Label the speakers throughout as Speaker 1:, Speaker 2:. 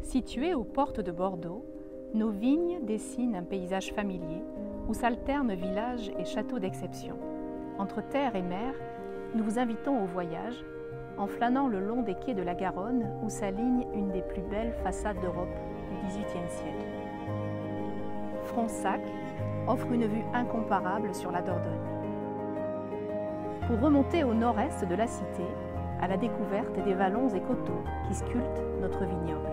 Speaker 1: Situées aux portes de Bordeaux, nos vignes dessinent un paysage familier où s'alternent villages et châteaux d'exception. Entre terre et mer, nous vous invitons au voyage en flânant le long des quais de la Garonne où s'aligne une des plus belles façades d'Europe du XVIIIe siècle. Fronsac offre une vue incomparable sur la Dordogne. Pour remonter au nord-est de la cité, à la découverte des vallons et coteaux qui sculptent notre vignoble.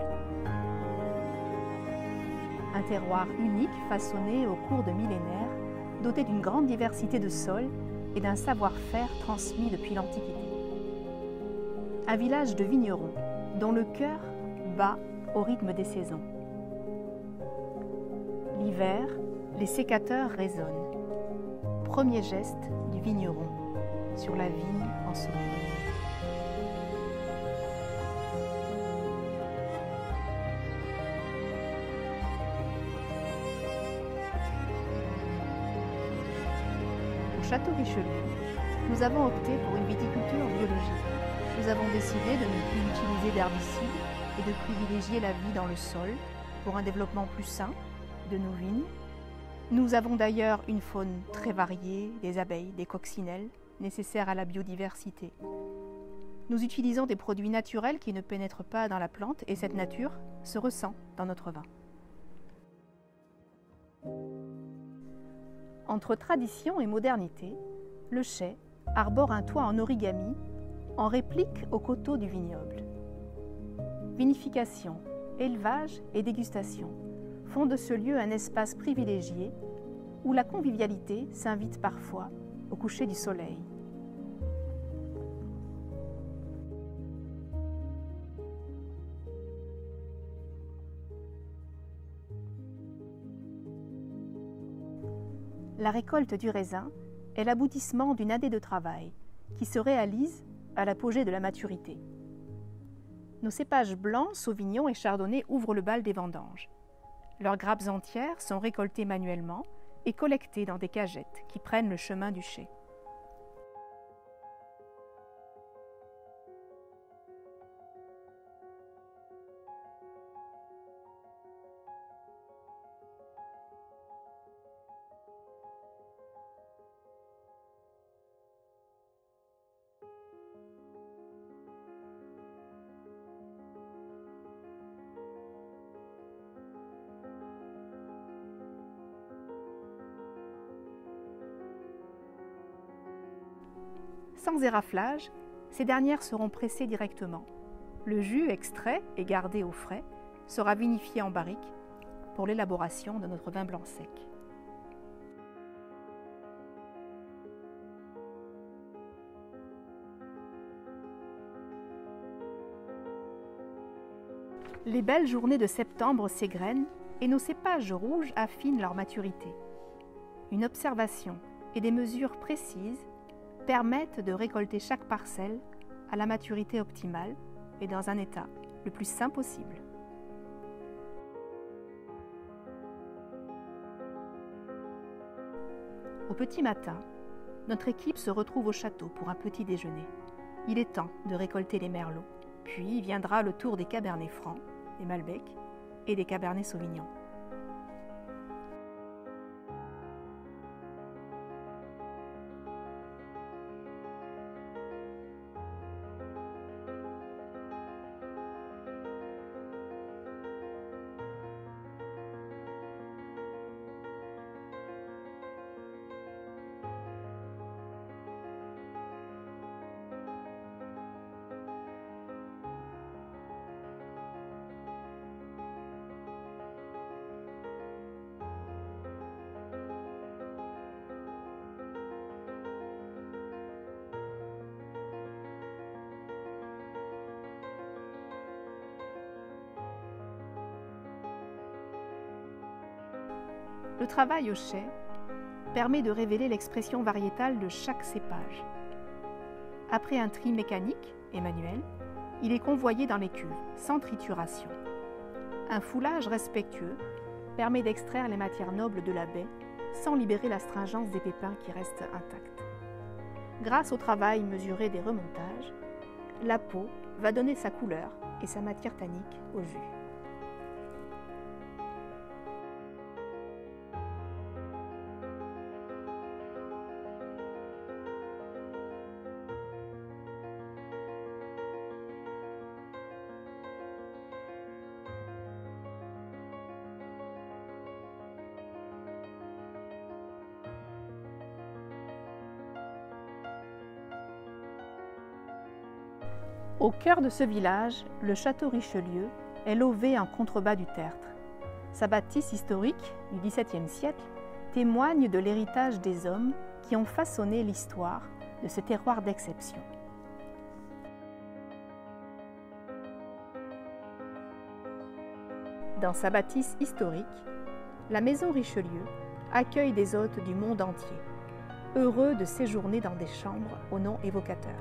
Speaker 1: Un terroir unique façonné au cours de millénaires, doté d'une grande diversité de sols et d'un savoir-faire transmis depuis l'Antiquité. Un village de vignerons dont le cœur bat au rythme des saisons. L'hiver, les sécateurs résonnent. Premier geste du vigneron sur la vigne ensoleillée. Au Château Richelieu, nous avons opté pour une viticulture biologique. Nous avons décidé de ne plus utiliser d'herbicides et de privilégier la vie dans le sol pour un développement plus sain de nos vignes. Nous avons d'ailleurs une faune très variée, des abeilles, des coccinelles, nécessaires à la biodiversité. Nous utilisons des produits naturels qui ne pénètrent pas dans la plante et cette nature se ressent dans notre vin. Entre tradition et modernité, le chai arbore un toit en origami en réplique aux coteaux du vignoble. Vinification, élevage et dégustation font de ce lieu un espace privilégié où la convivialité s'invite parfois au coucher du soleil. La récolte du raisin est l'aboutissement d'une année de travail qui se réalise à l'apogée de la maturité. Nos cépages blancs, Sauvignon et Chardonnay ouvrent le bal des vendanges. Leurs grappes entières sont récoltées manuellement et collectées dans des cagettes qui prennent le chemin du chai. Sans éraflage, ces dernières seront pressées directement. Le jus extrait et gardé au frais sera vinifié en barrique pour l'élaboration de notre vin blanc sec. Les belles journées de septembre s'égrènent et nos cépages rouges affinent leur maturité. Une observation et des mesures précises permettent de récolter chaque parcelle à la maturité optimale et dans un état le plus sain possible. Au petit matin, notre équipe se retrouve au château pour un petit déjeuner. Il est temps de récolter les merlots, puis viendra le tour des cabernets francs, des malbecs et des cabernets sauvignons. Le travail au chai permet de révéler l'expression variétale de chaque cépage. Après un tri mécanique et manuel, il est convoyé dans les cuves, sans trituration. Un foulage respectueux permet d'extraire les matières nobles de la baie sans libérer l'astringence des pépins qui restent intacts. Grâce au travail mesuré des remontages, la peau va donner sa couleur et sa matière tannique au jus. Au cœur de ce village, le château Richelieu est lové en contrebas du tertre. Sa bâtisse historique du XVIIe siècle témoigne de l'héritage des hommes qui ont façonné l'histoire de ce terroir d'exception. Dans sa bâtisse historique, la maison Richelieu accueille des hôtes du monde entier, heureux de séjourner dans des chambres au nom évocateur.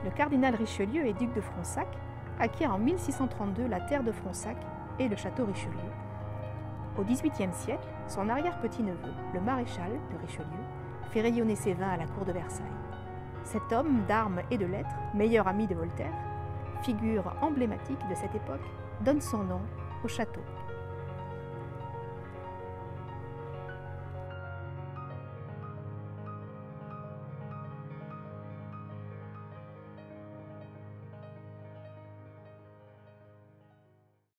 Speaker 1: Le cardinal Richelieu et duc de Fronsac acquiert en 1632 la terre de Fronsac et le château Richelieu. Au XVIIIe siècle, son arrière-petit-neveu, le maréchal de Richelieu, fait rayonner ses vins à la cour de Versailles. Cet homme d'armes et de lettres, meilleur ami de Voltaire, figure emblématique de cette époque, donne son nom au château.